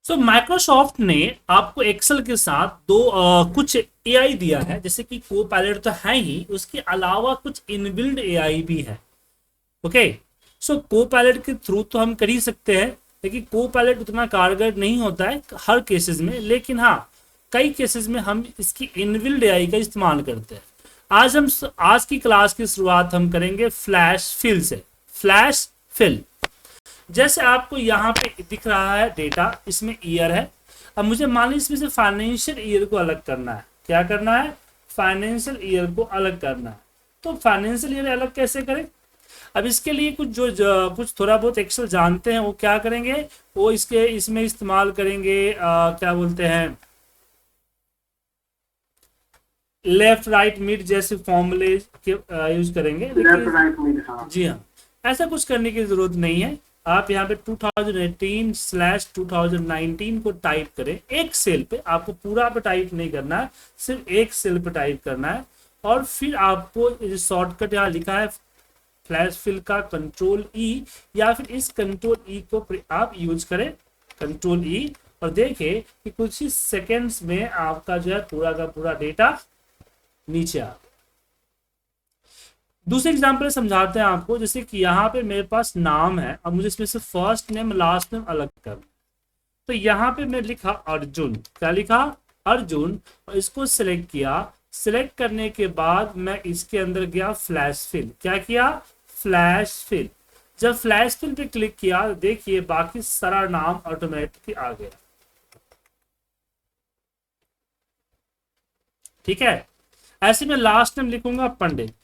सो Microsoft ने आपको Excel के साथ दो कुछ एआई दिया है, जैसे कि को पायलट तो है ही, उसके अलावा कुछ इनबिल्ड एआई भी है। ओके, सो को पायलट के थ्रू तो हम कर ही सकते हैं, लेकिन को पायलट उतना कारगर नहीं होता है हर केसेस में, लेकिन हाँ कई केसेस में हम इसकी इनबिल्ड एआई का इस्तेमाल करते हैं। आज की क्लास की शुरुआत हम करेंगे फ्लैश फिल से। फ्लैश फिल, जैसे आपको यहाँ पे दिख रहा है डेटा, इसमें ईयर है। अब मुझे मान लीजिए इसमें से फाइनेंशियल ईयर को अलग करना है। क्या करना है? फाइनेंशियल ईयर को अलग करना है। तो फाइनेंशियल ईयर अलग कैसे करें? अब इसके लिए कुछ थोड़ा बहुत एक्सेल जानते हैं, वो क्या करेंगे, वो इसमें इस्तेमाल करेंगे, क्या बोलते हैं, लेफ्ट राइट मिड जैसे फॉर्मूले के यूज करेंगे। लेफ्ट राइट मिड, हाँ जी हाँ, ऐसा कुछ करने की जरूरत नहीं है। आप यहाँ पे 2018/2019 को टाइप करें एक सेल पे, आपको पूरा पे टाइप नहीं करना है, सिर्फ एक सेल पे टाइप करना है। और फिर आपको शॉर्टकट यहाँ लिखा है फ्लैश फिल का कंट्रोल ई, या फिर इस कंट्रोल ई को आप यूज करें, कंट्रोल ई, और देखें कि कुछ ही सेकेंड्स में आपका जो है पूरा का पूरा डेटा नीचे आ। दूसरे एग्जाम्पल समझाते हैं आपको, जैसे कि यहाँ पे मेरे पास नाम है, अब मुझे इसमें से फर्स्ट नेम लास्ट नेम अलग करना। तो यहाँ पे मैं लिखा अर्जुन, क्या लिखा? अर्जुन, और इसको सिलेक्ट किया। सिलेक्ट करने के बाद मैं इसके अंदर गया फ्लैश फिल। क्या किया? Flash fill. जब फ्लैश फिल पे क्लिक किया, देखिए बाकी सारा नाम ऑटोमेटिक आ गया। ठीक है, ऐसे में लास्ट नेम लिखूंगा पंडित,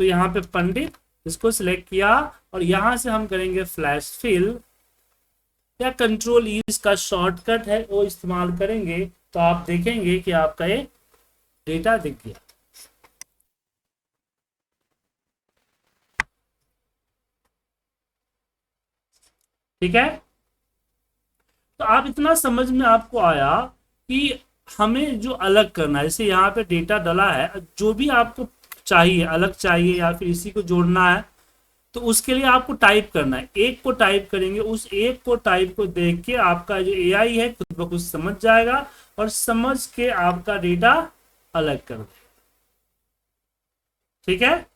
तो यहाँ पे पंडित, इसको सिलेक्ट किया, और यहां से हम करेंगे फ्लैश फिल, या कंट्रोल ई इसका शॉर्टकट है, वो इस्तेमाल करेंगे, तो आप देखेंगे कि आपका ये डेटा दिख गया। ठीक है, तो आप इतना समझ में आपको आया कि हमें जो अलग करना है, जैसे यहाँ पे डेटा डाला है, जो भी आपको चाहिए अलग चाहिए या फिर इसी को जोड़ना है, तो उसके लिए आपको टाइप करना है। एक को टाइप करेंगे, उस एक को टाइप को देख के आपका जो एआई है खुद ब खुद समझ जाएगा, और समझ के आपका डेटा अलग कर दे। ठीक है,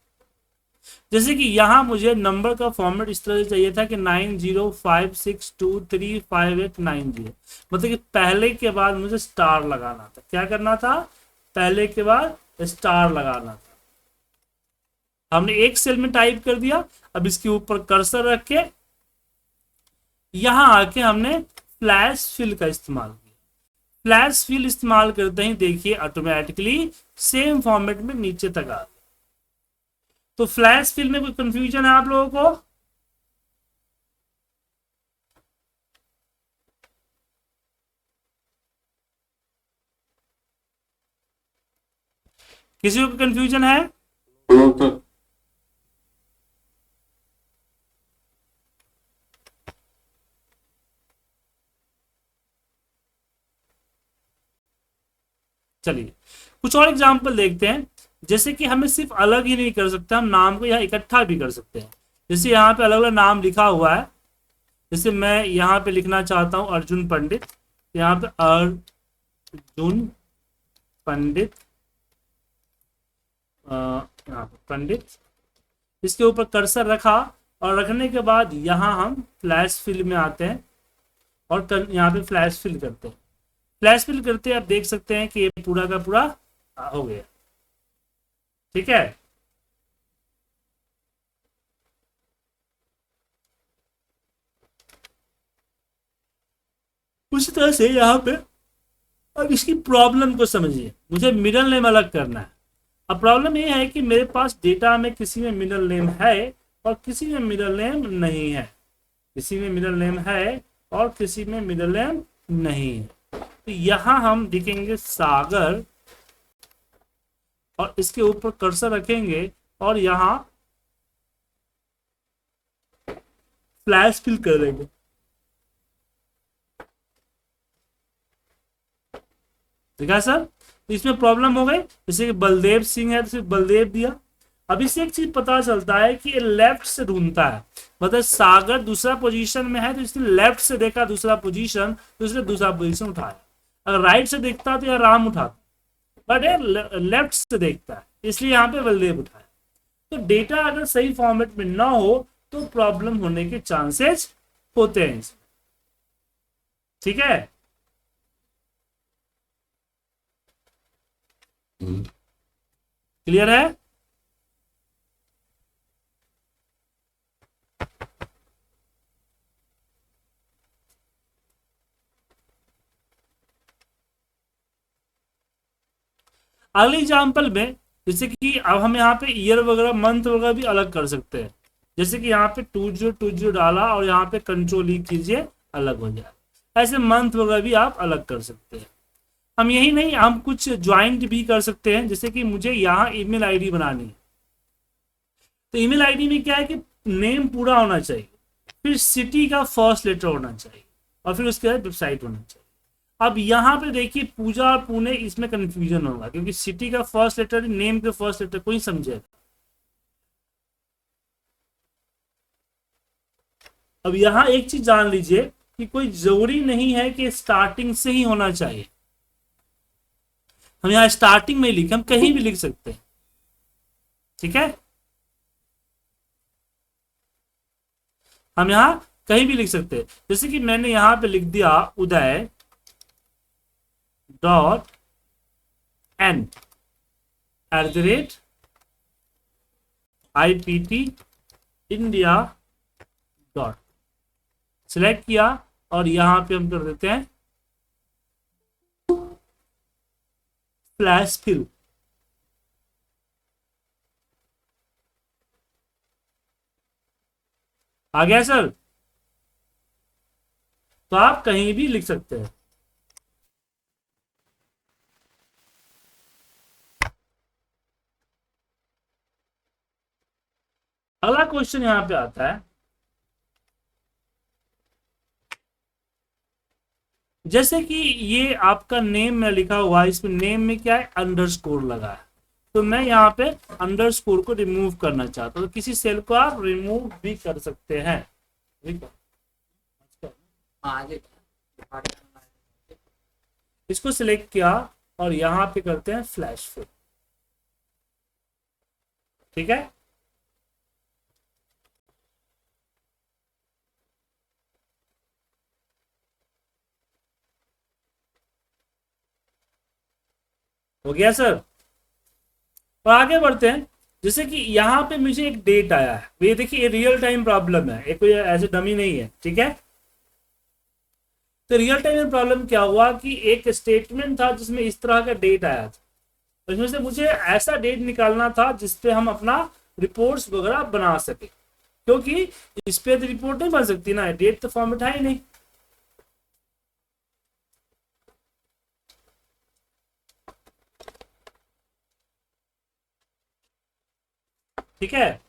जैसे कि यहां मुझे नंबर का फॉर्मेट इस तरह से चाहिए था कि 9056235890, मतलब कि पहले के बाद मुझे स्टार लगाना था। क्या करना था? पहले के बाद स्टार लगाना था। हमने एक सेल में टाइप कर दिया। अब इसके ऊपर कर्सर रख के यहां आके हमने फ्लैश फिल का इस्तेमाल किया। फ्लैश फिल इस्तेमाल करते ही देखिए ऑटोमेटिकली सेम फॉर्मेट में नीचे तक आ गया। तो फ्लैश फिल में कोई कंफ्यूजन है आप लोगों को? किसी को कंफ्यूजन है? चलिए कुछ और एग्जांपल देखते हैं। जैसे कि हमें सिर्फ अलग ही नहीं कर सकते, हम नाम को यहाँ इकट्ठा भी कर सकते हैं। जैसे यहाँ पे अलग अलग नाम लिखा हुआ है, जैसे मैं यहाँ पे लिखना चाहता हूँ अर्जुन पंडित, यहाँ पे अर्जुन पंडित, यहाँ पे पंडित, इसके ऊपर कर्सर रखा, और रखने के बाद यहाँ हम फ्लैश फिल में आते हैं और यहाँ पे फ्लैश फिल करते हैं। फ्लैश फिल करते आप देख सकते हैं कि ये पूरा का पूरा हो गया। ठीक है, उसी तरह से यहाँ पे अब इसकी प्रॉब्लम को समझिए। मुझे मिडल नेम अलग करना है। अब प्रॉब्लम ये है कि मेरे पास डेटा में किसी में मिडल नेम है और किसी में मिडल नेम नहीं है, किसी में मिडल नेम है और किसी में मिडल नेम नहीं है। तो यहां हम लिखेंगे सागर, और इसके ऊपर कर्सर रखेंगे और यहां फ्लैश फिल कर देंगे। ठीक है सर, तो इसमें प्रॉब्लम हो गई। जैसे कि बलदेव सिंह है तो सिर्फ बलदेव दिया। अब इससे एक चीज पता चलता है कि ये लेफ्ट से ढूंढता है, मतलब सागर दूसरा पोजीशन में है तो इसने लेफ्ट से देखा दूसरा पोजीशन, तो इसने दूसरा पोजीशन उठाया। अगर राइट से देखता तो यार राम उठाता, बट ये लेफ्ट से देखता है इसलिए यहाँ पे बलदेव उठाया। तो डेटा अगर सही फॉर्मेट में ना हो तो प्रॉब्लम होने के चांसेस होते हैं इसमें। ठीक है, क्लियर है? अगले एग्जाम्पल में जैसे कि अब हम यहाँ पे ईयर वगैरह मंथ वगैरह भी अलग कर सकते हैं। जैसे कि यहाँ पे 2020 डाला और यहाँ पे कंट्रोल ई कीजिए, अलग हो जाए। ऐसे मंथ वगैरह भी आप अलग कर सकते हैं। हम यही नहीं, हम कुछ ज्वाइंट भी कर सकते हैं। जैसे कि मुझे यहाँ ईमेल आईडी बनानी है, तो ईमेल आईडी में क्या है कि नेम पूरा होना चाहिए, फिर सिटी का फर्स्ट लेटर होना चाहिए और फिर उसके बाद वेबसाइट होना चाहिए। अब यहाँ पे देखिए पूजा और पुणे, इसमें कंफ्यूजन होगा क्योंकि सिटी का फर्स्ट लेटर नेम के फर्स्ट लेटर कोई समझेगा। अब यहाँ एक चीज जान लीजिए कि कोई जरूरी नहीं है कि स्टार्टिंग से ही होना चाहिए। हम यहाँ स्टार्टिंग में लिखे, हम कहीं भी लिख सकते हैं। ठीक है, हम यहाँ कहीं भी लिख सकते हैं। जैसे कि मैंने यहाँ पे लिख दिया Uday dot N @ IPT India dot, select किया और यहां पे हम कर देते हैं फ्लैश फिल। आ गया सर? तो आप कहीं भी लिख सकते हैं। अगला क्वेश्चन यहां पे आता है, जैसे कि ये आपका नेम में लिखा हुआ है, इसमें नेम में क्या है, अंडरस्कोर लगा है। तो मैं यहाँ पे अंडरस्कोर को रिमूव करना चाहता हूँ, तो किसी सेल को आप रिमूव भी कर सकते हैं। इसको सिलेक्ट किया और यहाँ पे करते हैं फ्लैश फिल। ठीक है, हो गया सर? और आगे बढ़ते हैं। जैसे कि यहाँ पे मुझे एक डेट आया है, ये देखिए रियल टाइम प्रॉब्लम है, एक कोई ऐसे डमी नहीं है। ठीक है, तो रियल टाइम में प्रॉब्लम क्या हुआ कि एक स्टेटमेंट था जिसमें इस तरह का डेट आया था, तो इसमें से मुझे ऐसा डेट निकालना था जिसपे हम अपना रिपोर्ट्स वगैरह बना सके, क्योंकि इस पे तो रिपोर्ट नहीं बन सकती ना, डेट तो फॉर्मेट है ही नहीं। ठीक है,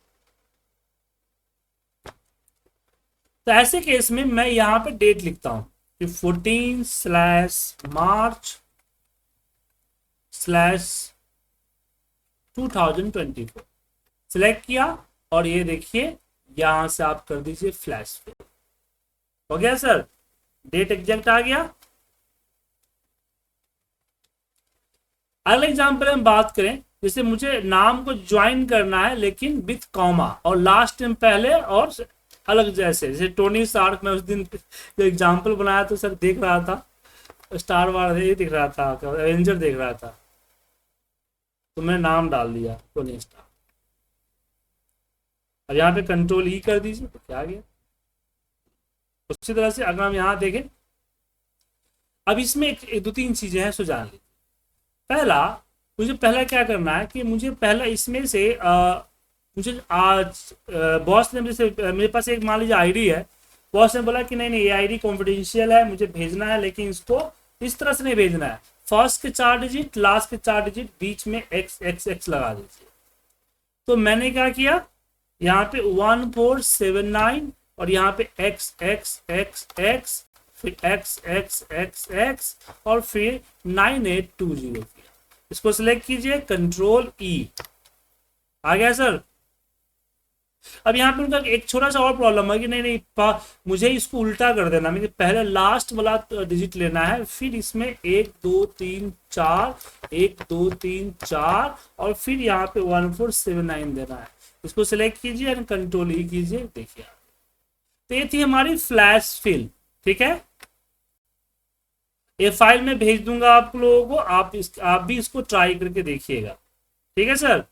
तो ऐसे केस में मैं यहाँ पे डेट लिखता हूं कि 14/March/2024 सिलेक्ट किया और ये देखिए यहां से आप कर दीजिए फ्लैश फिल। हो गया सर? डेट एग्जैक्ट आ गया। अगले एग्जाम्पल में बात करें, जैसे मुझे नाम को ज्वाइन करना है लेकिन विथ कॉमा और लास्ट टाइम पहले और अलग, जैसे टोनी स्टार्क। मैं उस दिन जो एग्जाम्पल बनाया तो सर देख रहा था, स्टार वार ये दिख रहा था, एवेंजर देख रहा था, तो मैं नाम डाल दिया टोनी स्टार्क। अब यहाँ पे कंट्रोल ई कर दीजिए तो क्या आ गया। उसी तरह से अगर हम यहाँ देखें, अब इसमें एक दो तीन चीजें हैं, सो जान लीजिए। मुझे पहला क्या करना है कि मुझे पहला इसमें से मुझे आज बॉस ने, जैसे मेरे पास एक मान लीजिए आईडी है, बॉस ने बोला कि नहीं ये आईडी कॉन्फिडेंशियल है, मुझे भेजना है, लेकिन इसको इस तरह से नहीं भेजना है, फर्स्ट के 4 डिजिट, लास्ट के 4 डिजिट, बीच में XXX लगा दीजिए। तो मैंने क्या किया, यहाँ पे 1479 और यहाँ पे XXXX, फिर XXXX और फिर 9820 किया। इसको सिलेक्ट कीजिए, कंट्रोल ई। आ गया सर। अब यहाँ पे उनका एक छोटा सा और प्रॉब्लम है कि नहीं नहीं मुझे इसको उल्टा कर देना, मुझे पहले लास्ट वाला डिजिट लेना है, फिर इसमें 1 2 3 4, 1 2 3 4, और फिर यहाँ पे 1479 देना है। इसको सिलेक्ट कीजिए एंड कंट्रोल ई कीजिए, देखिए। तो ये थी हमारी फ्लैश फिल, ठीक है। ये फाइल में भेज दूंगा आप लोगों को, आप भी इसको ट्राई करके देखिएगा, ठीक है सर।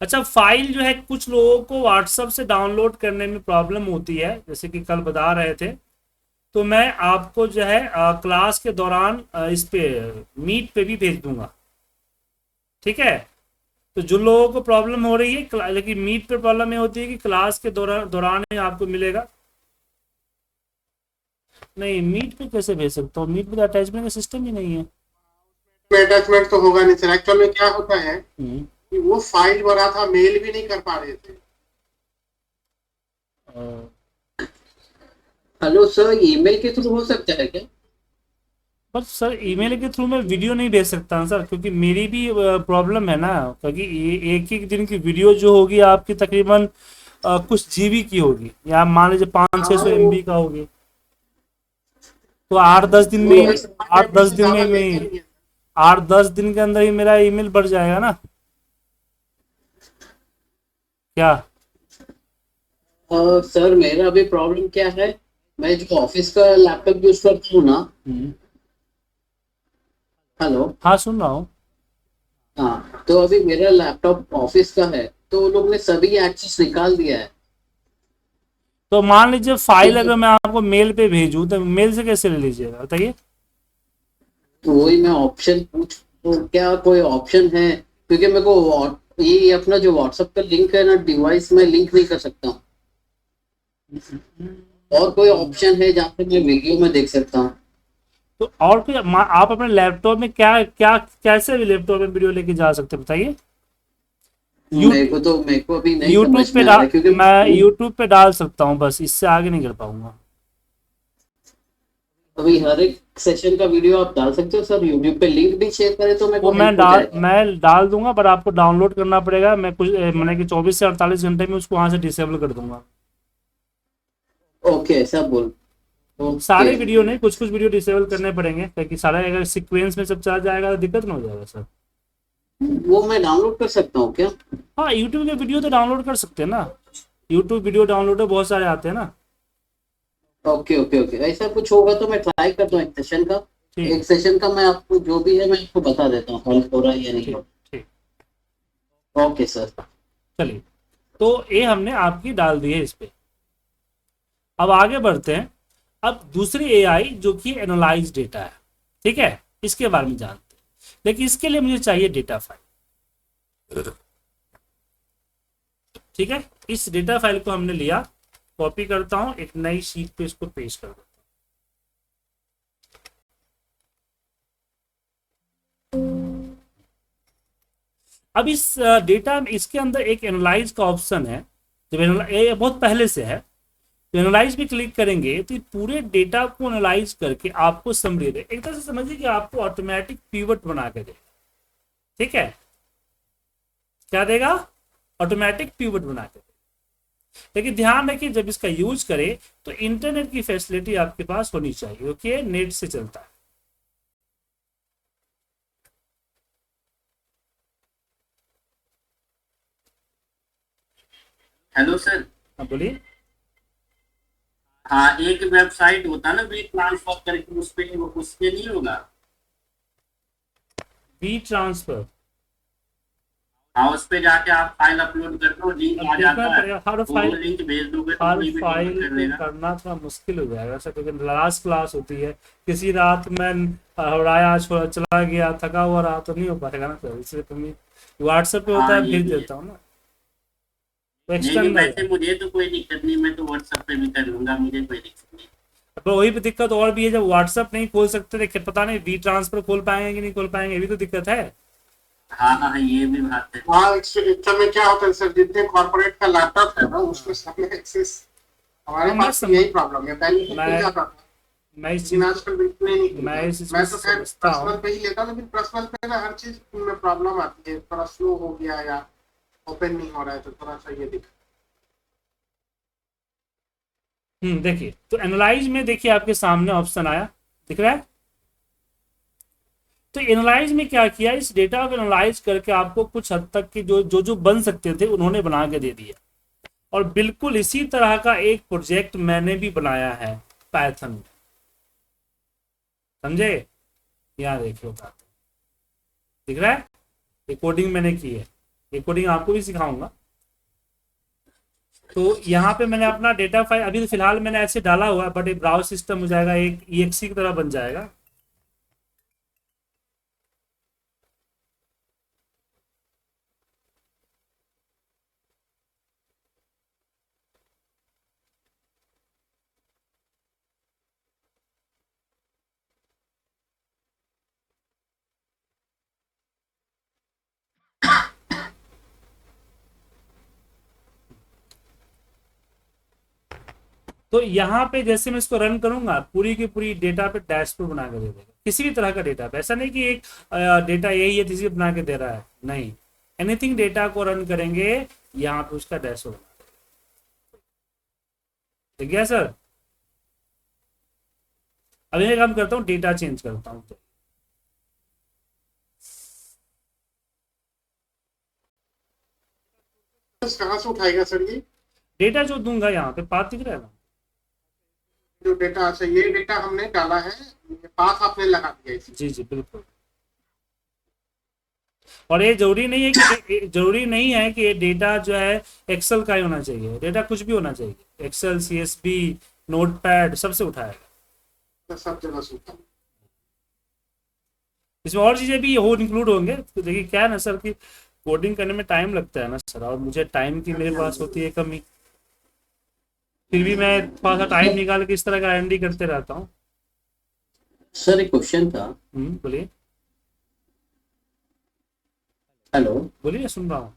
अच्छा, फाइल जो है कुछ लोगों को व्हाट्सएप से डाउनलोड करने में प्रॉब्लम होती है, जैसे कि कल बता रहे थे, तो मैं आपको जो है क्लास के दौरान इस पे मीट पे भी भेज दूंगा, ठीक है। तो जो लोगों को प्रॉब्लम हो रही है, लेकिन मीट पे प्रॉब्लम ये होती है कि क्लास के दौरान ही आपको मिलेगा। नहीं, मीट पे कैसे भेज सकता हूँ, मीट पे अटैचमेंट का सिस्टम ही नहीं है। अटैचमेंट तो होगा नहीं सर। एक्चुअल में क्या होता है कि वो फाइल भरा था, मेल भी नहीं कर पा रहे थे। हेलो सर, ईमेल के थ्रू हो सकता है क्या? पर सर ईमेल के थ्रू मैं वीडियो नहीं भेज सकता सर, क्योंकि मेरी भी प्रॉब्लम है ना, क्योंकि एक एक दिन की वीडियो जो होगी आपकी तकरीबन कुछ जीबी की होगी, या मान लीजिए 500-600 MB का होगी। तो 8-10 दिन में वो 8-10 दिन में ज्यादा मैं लेते नहीं है। 8-10 दिन के अंदर ही मेरा ईमेल बढ़ जाएगा ना, क्या। सर मेरा अभी प्रॉब्लम क्या है, मैं जो ऑफिस का लैपटॉप यूज करता हूँ ना। हेलो। हाँ, सुन रहा हूँ। हाँ, तो अभी मेरा लैपटॉप ऑफिस का है, तो वो लोग ने सभी एक्सेस निकाल दिया है। तो मान लीजिए फाइल तो अगर मैं आपको मेल पे भेजूँ तो मेल से कैसे ले लीजिएगा, बताइए। वही मैं ऑप्शन तो क्या कोई ऑप्शन है? क्योंकि मेरे को ये अपना जो व्हाट्सएप का लिंक है ना, डिवाइस में लिंक नहीं कर सकता हूँ। और कोई ऑप्शन है जहाँ पे मैं वीडियो में देख सकता हूँ? तो और कोई आप अपने लैपटॉप में क्या क्या कैसे भी लैपटॉप में वीडियो लेके जा सकते हैं, बताइए। मेरे को अभी नहीं यूट्यूब समझ पे में आ रहा है, क्योंकि मैं यूट्यूब पे डाल सकता हूँ, बस इससे आगे नहीं कर पाऊंगा। अभी हर एक सेशन का वीडियो आप डाल सकते हो सर? यूट्यूब पे लिंक भी शेयर करें तो मेरे वो को हेल्प हो जाएगा। मैं डाल दूंगा, पर आपको डाउनलोड करना पड़ेगा। मैं कुछ मैंने कि 24 से 48 घंटे में उसको वहां से डिसेबल कर दूंगा। ओके, ऐसा बोल। ओके। सारे वीडियो नहीं, कुछ कुछ वीडियो डिसेबल करने पड़ेंगे, ताकि सारा अगर सीक्वेंस में सब चला जाएगा तो दिक्कत ना हो जाएगा सर। वो मैं डाउनलोड कर सकता हूँ क्या? हाँ, यूट्यूब के वीडियो तो डाउनलोड कर सकते हैं ना, यूट्यूब वीडियो डाउनलोडर बहुत सारे आते हैं ना। ओके ओके ओके, ऐसा कुछ होगा तो मैं ट्राई करता हूँ एक सेशन का। ठीक एक सेशन का मैं आपको जो भी है मैं आपको बता देता हूँ, हेल्प हो रहा है या नहीं ठीक हो ठीक। रहा। Okay sir. चलिए, तो ये हमने आपकी डाल दी है इस पे। अब आगे बढ़ते हैं। अब दूसरी एआई जो कि एनालाइज डेटा है, ठीक है, इसके बारे में जानते हैं। लेकिन इसके लिए मुझे चाहिए डेटा फाइल, ठीक है। इस डेटा फाइल को हमने लिया, कॉपी करता हूं, एक नई शीट पे इसको पेस्ट कर देता हूं। अब इस डेटा में इसके अंदर एक एनालाइज का ऑप्शन है, जब ये बहुत पहले से है। तो एनालाइज भी क्लिक करेंगे तो पूरे डेटा को एनालाइज करके आपको समरी दे, एक तरह से समझिए कि आपको ऑटोमेटिक पिवट बना के दे, ठीक है। क्या देगा? ऑटोमेटिक पिवट बना के दे। लेकिन ध्यान रखिए, जब इसका यूज करें तो इंटरनेट की फैसिलिटी आपके पास होनी चाहिए, क्योंकि नेट से चलता है। Hello sir. हाँ, बोलिए। हाँ, एक वेबसाइट होता है ना, वी ट्रांसफर करके, उस पे नहीं होगा? वी ट्रांसफर, हाँ, उस पे जाके आप फाइल अपलोड करते हो, लिंक अब आ देखना जाता है, पड़ेगा। हर तो वो फाइल लिंक भेज दोगे तो हर कोई भी फाइल डाउनलोड कर पे लेगा। करना थोड़ा मुश्किल हो जाएगा ऐसा, क्योंकि लास्ट क्लास होती है, किसी रात में हवड़ाया छोड़ा चला गया, थका हुआ रहा तो नहीं हो पाएगा ना सर, इसलिए तो मैं व्हाट्सएप पे होता हाँ, है, ये भेज भी है। देता हूँ ना, तो नहीं नहीं, एक्सटर्नल है। वैसे मुझे तो कोई दिक्कत नहीं, मैं तो व्हाट्सएप पे भी कर लूंगा, मुझे कोई दिक्कत नहीं। अब वही पे दिक्कत और भी है, जब व्हाट्सएप नहीं खोल सकते थे, पता नहीं वी ट्रांसफर खोल पाएंगे कि नहीं खोल पाएंगे, ये भी तो दिक्कत है। हाँ हाँ, ये भी बात है। हाँ, एक्चुअल में क्या होता है सर, जितने कॉर्पोरेट का लैपटॉप है ना, उसमें सब में एक्सेस। हमारे हाँ, मैं पास भी यही प्रॉब्लम है, पहले तो खुल मैं जाता था। मैं इस लेकिन आजकल बिल्कुल ही नहीं मैं इस मैं तो खैर समझता हूँ। पर्सनल पे ही लेता हूँ, लेकिन पर्सनल पे ना हर चीज में प्रॉब्लम आती है, थोड़ा स्लो हो गया या ओपन नहीं हो रहा है तो थोड़ा सा ये दिक्कत। देखिए तो एनालाइज में देखिए आपके सामने ऑप्शन आया, दिख रहा है। तो एनालाइज में क्या किया, इस डेटा को एनालाइज करके आपको कुछ हद तक की जो बन सकते थे उन्होंने बना के दे दिया। और बिल्कुल इसी तरह का एक प्रोजेक्ट मैंने भी बनाया है पाइथन में, समझे। यहाँ देखिए बताते हैं। दिख रहा है, ये कोडिंग मैंने की है, ये कोडिंग आपको भी सिखाऊंगा। तो यहाँ पे मैंने अपना डेटा फाइल अभी तो फिलहाल मैंने ऐसे डाला हुआ है, बट एक ब्राउज सिस्टम हो जाएगा, एक EXE की तरह बन जाएगा। तो यहाँ पे जैसे मैं इसको रन करूंगा, पूरी की पूरी डेटा पे डैशबोर्ड बना के दे देगा, किसी भी तरह का डेटा पे। ऐसा नहीं कि एक डेटा यही है जिसे बना के दे रहा है, नहीं, एनीथिंग डेटा को रन करेंगे यहाँ पे उसका डैशबोर्ड बना देगा। ठीक है सर। अभी मैं काम करता हूँ, डेटा चेंज करता हूँ। तो कहाँ से उठाएगा सर ये डेटा जो दूंगा यहाँ पे पाथ दिख रहा है ना, जो डेटा? अच्छा, ये डेटा हमने डाला है, पाथ आपने लगा दिया इसे। जी जी बिल्कुल। और ये जरूरी नहीं है कि ये डेटा जो है एक्सेल का ही होना चाहिए, डेटा कुछ भी होना चाहिए, एक्सेल, CSV, नोटपैड सबसे उठाएगा। सब जगह से उठा। इसमें और चीजें भी हो इंक्लूड होंगे। तो देखिए क्या है ना सर कि कोडिंग करने में टाइम लगता है ना सर, और मुझे टाइम की मेरे पास होती है कमी, फिर भी मैं थोड़ा सा टाइम निकाल के इस तरह का R&D करते रहता हूँ। सर एक क्वेश्चन था। बोलिए हेलो। बोलिए, सुन रहा हूँ।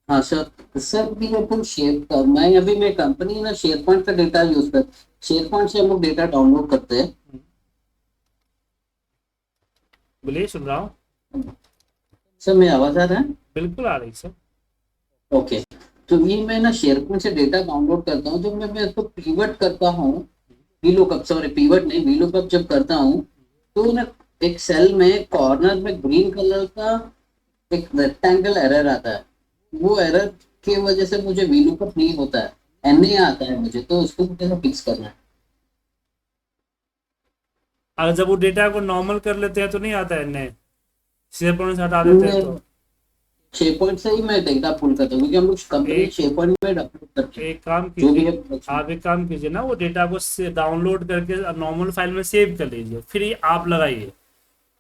हाँ सर, सर भी अपन शेयर मैं अभी मैं कंपनी ना शेयर पॉइंट का डेटा यूज कर, शेयर पॉइंट से हम लोग डेटा डाउनलोड करते हैं। बोलिए, सुन रहा हूँ। सर मेरी आवाज आ रहा है? बिल्कुल आ रही सर। ओके। तो ये मैं ना शेयर पॉइंट से डेटा डाउनलोड करता हूँ, जब मैं इसको पीवट करता हूँ, वीलुकअप, सॉरी पीवट नहीं, वीलुकअप जब करता हूँ तो ना एक सेल में कॉर्नर में ग्रीन कलर का एक रेक्टेंगल एरर आता है। वो एरर की वजह से मुझे वीलुकअप नहीं होता है, NA आता है मुझे, तो उसको कैसे फिक्स करना है? अगर जब वो डेटा को नॉर्मल कर लेते हैं तो नहीं आता है, नहीं, शेयर पॉइंट से हटा देते हैं तो। शेयर पॉइंट से ही मैं डेटा पुल करता हूँ, क्योंकि हम लोग कंपनी शेयर पॉइंट में अपलोड करते हैं। एक काम जो भी कीजिए, है आप एक काम कीजिए ना, वो डेटा को डाउनलोड करके नॉर्मल फाइल में सेव कर लीजिए, फिर ही आप लगाइए।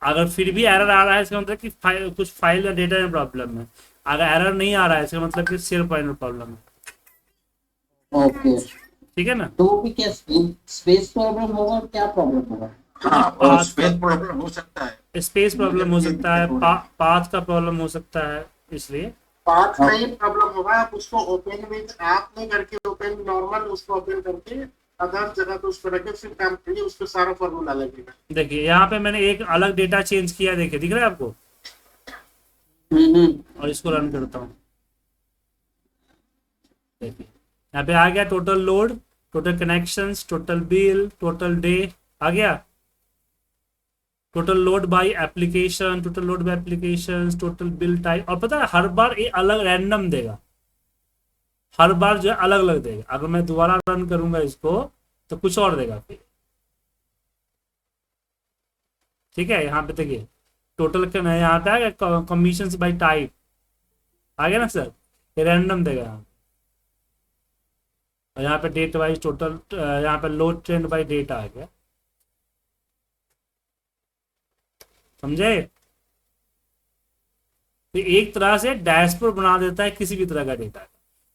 अगर फिर भी एरर आ रहा है इसका मतलब कि कुछ फाइल या डेटा में प्रॉब्लम है। अगर एरर नहीं आ रहा है इसका मतलब कि शेयर पॉइंट में प्रॉब्लम है। ओके, ठीक है ना। तो वो भी क्या स्पेस प्रॉब्लम होगा और क्या प्रॉब्लम होगा? हाँ, स्पेस प्रॉब्लम हो सकता है, स्पेस प्रॉब्लम हो सकता है, पाथ का प्रॉब्लम हो सकता है, इसलिए पाथ में ही प्रॉब्लम होगा। आप उसको ओपन विद ऐप नहीं करके, ओपन नॉर्मल उसको ओपन करके अदर जगह पे उसको रखे, फिर काम करिए, उसको सारा फॉर्मूला लगेगा। देखिए यहाँ पे मैंने एक अलग डेटा चेंज किया, देखिए दिख रहा है आपको। और इसको रन करता हूँ, देखिए यहाँ पे आ गया total load, total connections, total bill, total day आ गया, total load by application, total load by application, total bill type. और पता है हर बार ये अलग रैंडम देगा, हर बार जो है अलग अलग देगा। अगर मैं दोबारा रन करूंगा इसको तो कुछ और देगा फिर। ठीक है, यहाँ पे देखिए टोटल यहाँ पे आ गया कमीशन बाय टाइप, आ गया ना सर, ये रैंडम देगा यहाँ। और यहाँ पे डेट वाइज टोटल, यहाँ पे लोड ट्रेंड बाय डेट आ गया, समझे। तो एक तरह से डैशबोर्ड बना देता है किसी भी तरह का डेटा।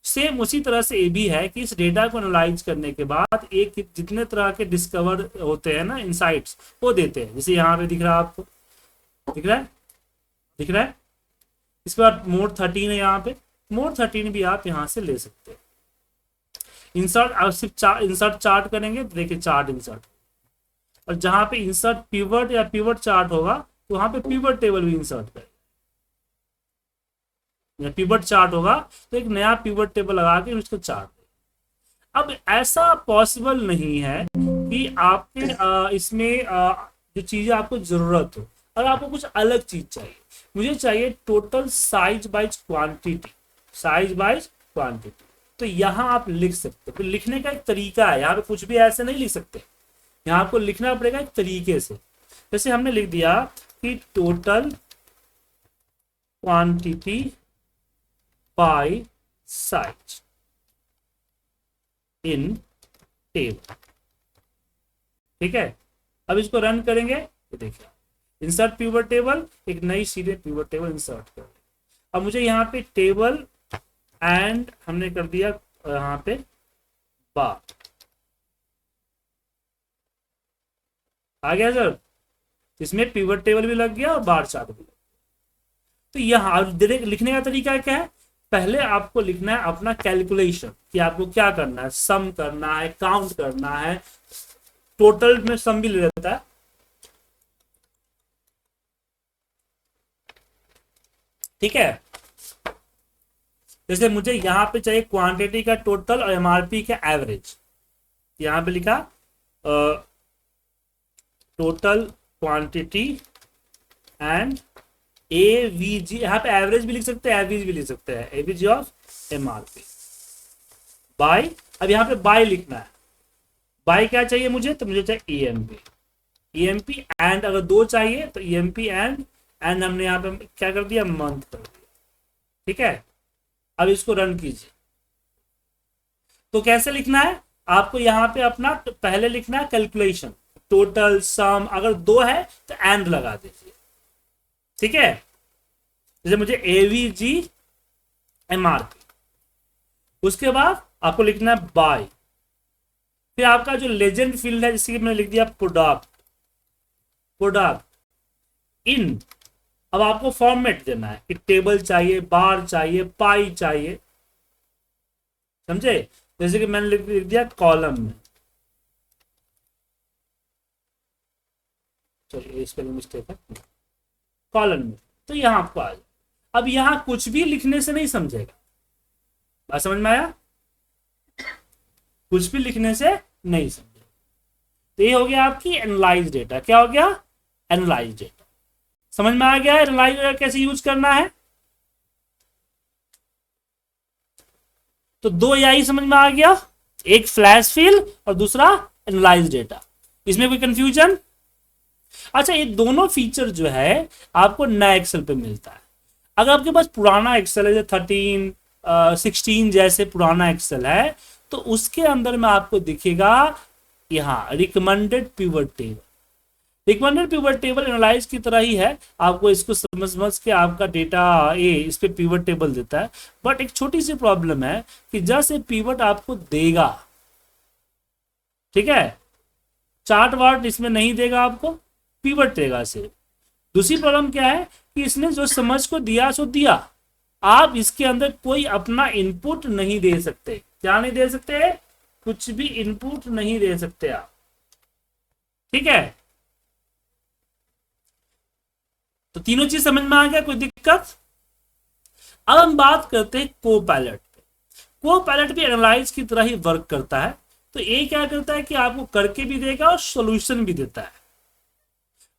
सेम उसी तरह से ये भी है कि इस डेटा को एनालाइज करने के बाद एक जितने तरह के डिस्कवर होते हैं ना इनसाइट्स, वो देते हैं। जैसे यहाँ पे दिख रहा है आपको, दिख रहा है, दिख रहा है। इसके बाद मोड 13 है, यहाँ पे मोड 13 भी आप यहाँ से ले सकते हैं। इंसर्ट, आप सिर्फ इंसर्ट चार्ट करेंगे तो देखिए चार्ट इंसर्ट, और जहां पे इंसर्ट पिवट या पिवट चार्ट होगा तो वहां पे पिवट टेबल भी इंसर्ट करेगा। पिवट चार्ट होगा तो एक नया पिवट टेबल लगा के उसको चार्ट। अब ऐसा पॉसिबल नहीं है कि आपके इसमें जो चीजें आपको जरूरत हो, और आपको कुछ अलग चीज चाहिए। मुझे चाहिए total size by quantity, size by quantity. तो यहाँ आप लिख सकते हो, तो लिखने का एक तरीका है, यहाँ पे कुछ भी ऐसे नहीं लिख सकते, यहाँ आपको लिखना पड़ेगा एक तरीके से। जैसे हमने लिख दिया कि total quantity bye size in table, ठीक है। अब इसको रन करेंगे तो देखिए इंसर्ट पिवट टेबल, एक नई सीधे पिवट टेबल इंसर्ट कर। अब मुझे यहाँ पे टेबल एंड हमने कर दिया यहाँ पे बार, आ गया सर। इसमें पिवट टेबल भी लग गया और बार चार्ट भी लग गया। तो यहाँ लिखने का तरीका क्या है, पहले आपको लिखना है अपना कैलकुलेशन कि आपको क्या करना है, सम करना है, काउंट करना है। टोटल में सम भी ले लेता है, ठीक है। जैसे मुझे यहां पे चाहिए क्वांटिटी का टोटल और एमआरपी का एवरेज। यहां पे लिखा टोटल क्वांटिटी एंड एवीजी, यहाँ पे एवरेज भी लिख सकते हैं, एवरेज भी लिख सकते हैं, एवरेज ऑफ एमआरपी बाय। अब यहाँ पे बाय लिखना है, बाय क्या चाहिए मुझे, तो मुझे चाहिए ईएमपी, ईएमपी एंड अगर 2 चाहिए तो ईएमपी एंड हमने यहाँ पे क्या कर दिया, मंथ कर दिया, ठीक है। अब इसको रन कीजिए। तो कैसे लिखना है आपको, यहाँ पे अपना पहले लिखना है कैलकुलेशन, टोटल सम, अगर 2 है तो एंड लगा दीजिए, ठीक है। जैसे मुझे एवीजी एमआरपी, उसके बाद आपको लिखना है बाय, फिर आपका जो लेजेंड फील्ड है जिसकी मैंने लिख दिया प्रोडक्ट, प्रोडक्ट इन। अब आपको फॉर्मेट देना है कि टेबल चाहिए, बार चाहिए, पाई चाहिए, समझे। जैसे कि मैंने लिख दिया कॉलम में, चलिए स्पेलिंग मिस्टेक है, कॉलम में, तो यहां आपको आ जाए। अब यहां कुछ भी लिखने से नहीं समझेगा, बात समझ में आया, कुछ भी लिखने से नहीं समझेगा। तो ये हो गया आपकी एनालाइज डेटा। क्या हो गया, एनालाइज डेटा। समझ में आ गया एनालाइज डेटा कैसे यूज करना है। तो 2 एआई समझ में आ गया, एक फ्लैश फिल और दूसरा एनालाइज डेटा। इसमें कोई कंफ्यूजन। अच्छा, ये दोनों फीचर जो है आपको नया एक्सेल पे मिलता है। अगर आपके पास पुराना एक्सेल है, 13 16 जैसे पुराना एक्सेल है, तो उसके अंदर में आपको दिखेगा यहाँ recommended pivot table. Recommended pivot table analyse की तरह ही है, आपको इसको समझ के आपका डेटा इस पे पिवट टेबल देता है। बट एक छोटी सी प्रॉब्लम है कि जैसे पिवट आपको देगा, ठीक है, चार्ट वार्ट इसमें नहीं देगा, आपको पिवट देगा सिर्फ। दूसरी प्रॉब्लम क्या है कि इसने जो समझ को दिया सो दिया, आप इसके अंदर कोई अपना इनपुट नहीं दे सकते। क्या नहीं दे सकते, कुछ भी इनपुट नहीं दे सकते आप, ठीक है। तो तीनों चीज समझ में आ गया, कोई दिक्कत। अब हम बात करते हैं कोपायलट पे। कोपायलट भी एनालाइज की तरह ही वर्क करता है। तो ये क्या करता है कि आपको करके भी देगा और सॉल्यूशन भी देता है।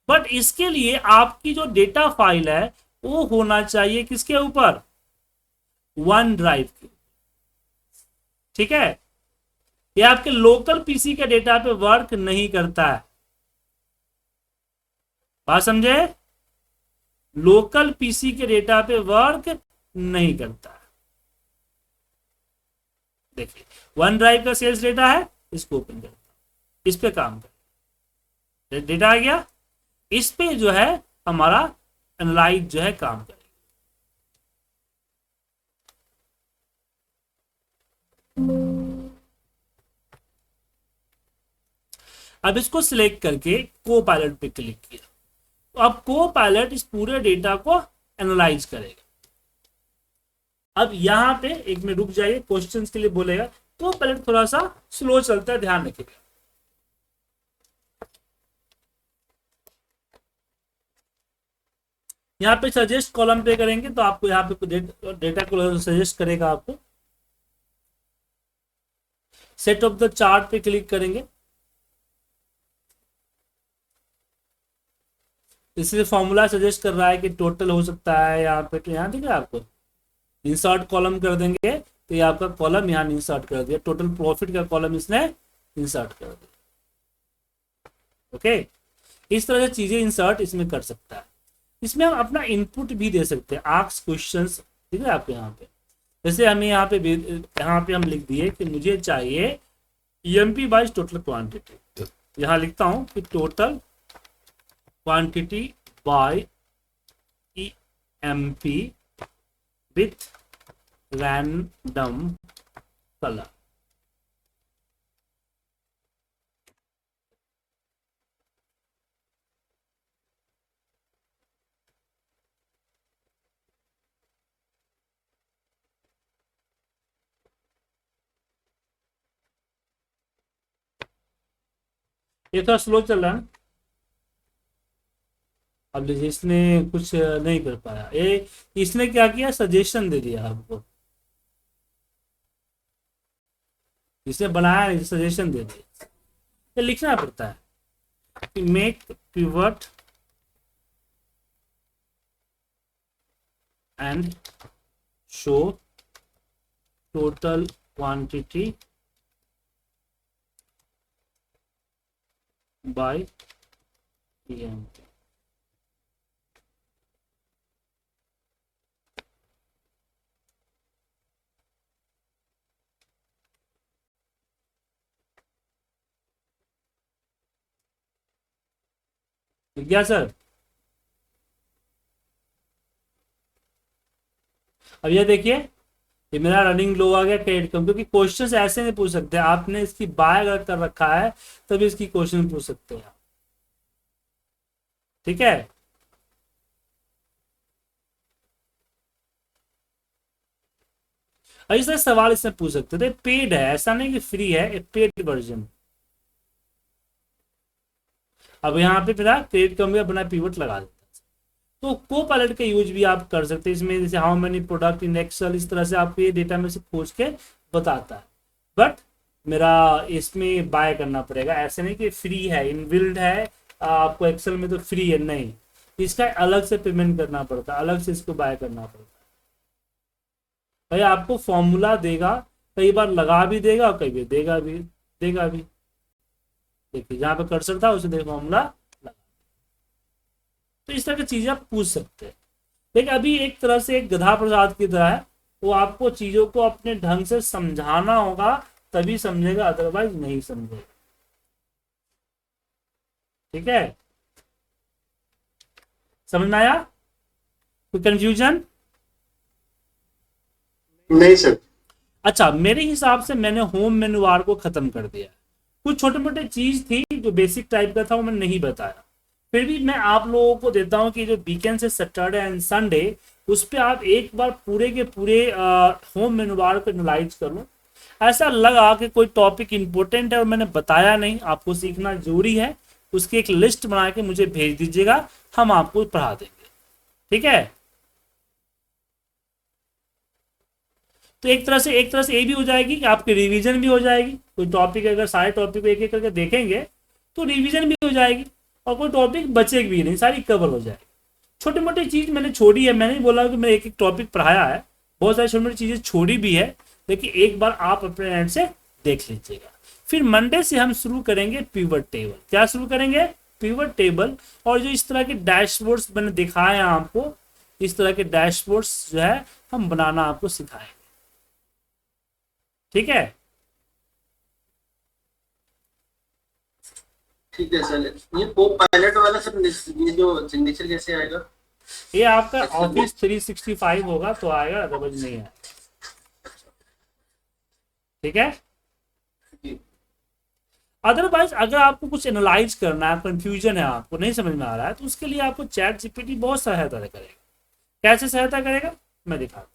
बट इसके लिए आपकी जो डेटा फाइल है वो होना चाहिए किसके ऊपर, वन ड्राइव के, ठीक है। ये आपके लोकल पीसी के डेटा पे वर्क नहीं करता है, बात समझे, लोकल पीसी के डेटा पे वर्क नहीं करता है। देखिए वन ड्राइव का सेल्स डेटा है, इसको ओपन करता हूं, इस पे काम कर, डेटा आ गया, इस पे जो है हमारा एनालाइज जो है काम करेगा। अब इसको सिलेक्ट करके कोपायलट पे क्लिक किया, तो अब कोपायलट इस पूरे डेटा को एनालाइज करेगा। अब यहां पे एक में रुक जाइए, क्वेश्चंस के लिए बोलेगा। कोपायलट थोड़ा सा स्लो चलता है, ध्यान रखिएगा। यहाँ पे सजेस्ट कॉलम पे करेंगे तो आपको यहाँ पे डेटा को सजेस्ट करेगा आपको। सेट ऑफ द चार्ट पे क्लिक करेंगे, इसलिए फॉर्मूला सजेस्ट कर रहा है कि टोटल हो सकता है यहाँ पे, तो यहाँ दिख रहा है आपको। इंसर्ट कॉलम कर देंगे तो ये आपका कॉलम यहाँ इंसर्ट कर दिया, टोटल प्रॉफिट का कॉलम इसने इंसर्ट कर दिया। ओके, इस तरह से चीजें इंसर्ट इसमें कर सकता है। इसमें हम अपना इनपुट भी दे सकते हैं, आस्क क्वेश्चंस, ठीक है आपको यहाँ पे। जैसे हमें यहाँ पे हम लिख दिए कि मुझे चाहिए EMP बाइज टोटल क्वांटिटी। यहाँ लिखता हूँ कि total quantity by EMP with random colour. ये थोड़ा स्लो चल रहा है ना, अब देखिए इसने कुछ नहीं कर पाया। ये इसने क्या किया, सजेशन दे दिया आपको, इसने बनाया नहीं, सजेशन दे दिया। ये लिखना पड़ता है कि make pivot and show total quantity by EMP। ठीक है सर। अब ये देखिए, ये मेरा रनिंग लो आ गया क्रेडिट कम, क्योंकि क्वेश्चंस ऐसे नहीं पूछ सकते, आपने इसकी बाय अगर कर रखा है तभी इसकी क्वेश्चन पूछ सकते हैं, ठीक है। ऐसा सवाल इसमें पूछ सकते थे, पेड है, ऐसा नहीं कि फ्री है, पेड वर्जन। अब यहाँ पे मेरा क्रेडिट कम अपना पिवट लगा देता है। तो कोपायलट का यूज भी आप कर सकते हैं इसमें, जैसे how many product in Excel, इस तरह से आपको ये डेटा में से खोज के बताता है। बट मेरा इसमें बाय करना पड़ेगा, ऐसे नहीं कि फ्री है, इनबिल्ड है आपको एक्सेल में तो फ्री है, नहीं, इसका अलग से पेमेंट करना पड़ता है, अलग से इसको बाय करना पड़ता है। भाई आपको फॉर्मूला देगा, कई बार लगा भी देगा और कई बार देगा भी। देखिए जहाँ पे कर्सर था उसे देखो फॉर्मूला लगा। तो इस तरह की चीजें आप पूछ सकते हैं। लेकिन अभी एक तरह से एक गधा प्रसाद की तरह है, वो आपको चीजों को अपने ढंग से समझाना होगा तभी समझेगा, अदरवाइज नहीं समझेगा, ठीक है। समझ में आया? कोई कंफ्यूजन? नहीं सर। अच्छा, मेरे हिसाब से मैंने होम मेनू बार को खत्म कर दिया। कुछ छोटे मोटे चीज थी जो बेसिक टाइप का था वो मैंने नहीं बताया, फिर भी मैं आप लोगों को देता हूं कि जो वीकेंड से सैटरडे एंड संडे उस पर आप एक बार पूरे के पूरे होम मेनू बार को एनालाइज कर लो। ऐसा लगा कि कोई टॉपिक इंपॉर्टेंट है और मैंने बताया नहीं, आपको सीखना जरूरी है, उसकी एक लिस्ट बना के मुझे भेज दीजिएगा, हम आपको पढ़ा देंगे, ठीक है। तो एक तरह से ये भी हो जाएगी कि आपकी रिवीजन भी हो जाएगी। कोई टॉपिक अगर सारे टॉपिक को एक एक करके देखेंगे तो रिवीजन भी हो जाएगी, और कोई टॉपिक बचेगी भी नहीं, सारी कवर हो जाएगी। छोटी मोटी चीज मैंने छोड़ी है, मैंने नहीं बोला कि मैं एक एक टॉपिक पढ़ाया है, बहुत सारी छोटी मोटी चीजें छोड़ी भी है, लेकिन एक बार आप अपने एंड से देख लीजिएगा। फिर मंडे से हम शुरू करेंगे पिवट टेबल। क्या शुरू करेंगे? Pivot table. और जो इस तरह के डैशबोर्ड्स मैंने दिखाए हैं आपको, इस तरह के डैशबोर्ड्स जो है हम बनाना आपको सिखाएंगे, ठीक है। ठीक है सर। ये पायलट वाला सर, ये जो सिग्नेचर कैसे आएगा? ये आपका ऑफिस 365 होगा तो आएगा, अदरवाइज नहीं आएगा, ठीक है। अदरवाइज अगर आपको कुछ एनालाइज करना है, कंफ्यूजन है, आपको नहीं समझ में आ रहा है, तो उसके लिए आपको चैट जीपीटी बहुत सहायता करेगा। कैसे सहायता करेगा मैं दिखाता हूँ।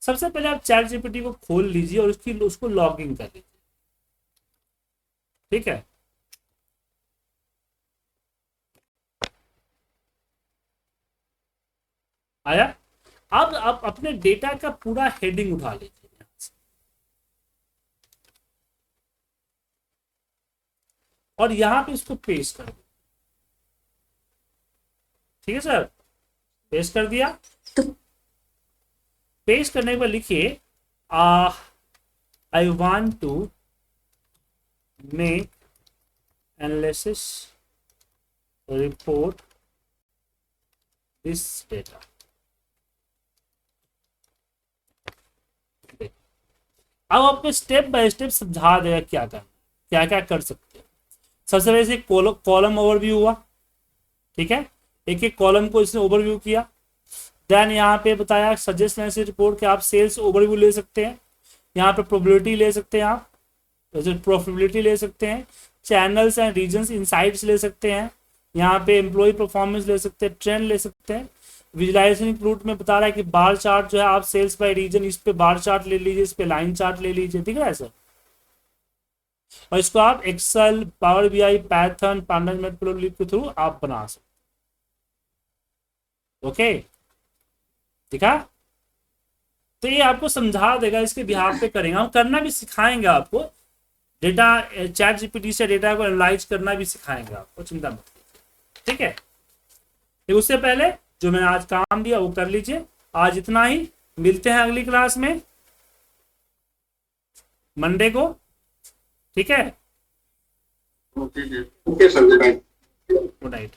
सबसे पहले आप चैट जीपीटी को खोल लीजिए और उसको लॉग इन कर लीजिए, ठीक है। आया। अब आप अपने डेटा का पूरा हेडिंग उठा लीजिए यहाँ से, और यहां पे इसको पेस्ट कर दो। ठीक है सर, पेस्ट कर दिया। पेस्ट करने के बाद लिखिए I want to make analysis report this data. अब आपको स्टेप बाय स्टेप समझा देगा क्या करना, क्या क्या कर सकते हो। सबसे पहले से कॉलम ओवरव्यू हुआ, ठीक है, एक एक कॉलम को इसने ओवरव्यू किया। देन यहाँ पे बताया सजेस्ट एनालिसिस रिपोर्ट के आप सेल्स ओवरव्यू ले सकते हैं, यहाँ पे प्रोबेबिलिटी ले सकते हैं, आप प्रॉफिटेबिलिटी ले सकते हैं, चैनल्स एंड रीजन्स इनसाइट्स ले सकते हैं, यहाँ पे एम्प्लॉय परफॉर्मेंस ले सकते हैं, ट्रेंड ले सकते हैं। विजुलाइजेशन इंक्लूड में बता रहा है कि बार चार्ट जो है आप सेल्स बाय रीजन, इस पे बार चार्ट ले लीजिए, इस पे लाइन चार्ट ले लीजिए, ठीक है सर। और इसको आप एक्सेल, पावर बीआई, पाइथन, पांडा मैटप्लोट्लिब के थ्रू आप बना सकते। ओके, ठीक है। तो ये आपको समझा देगा, इसके बिहार पे करेंगे, हम करना भी सिखाएंगे आपको, डेटा चैट जीपीटी से डेटा को एनालाइज करना भी सिखाएंगे आपको, चिंता मत कीजिए, ठीक है। तो उससे पहले जो मैंने आज काम दिया वो कर लीजिए। आज इतना ही, मिलते हैं अगली क्लास में मंडे को, ठीक है। Okay sir, good night. Good night.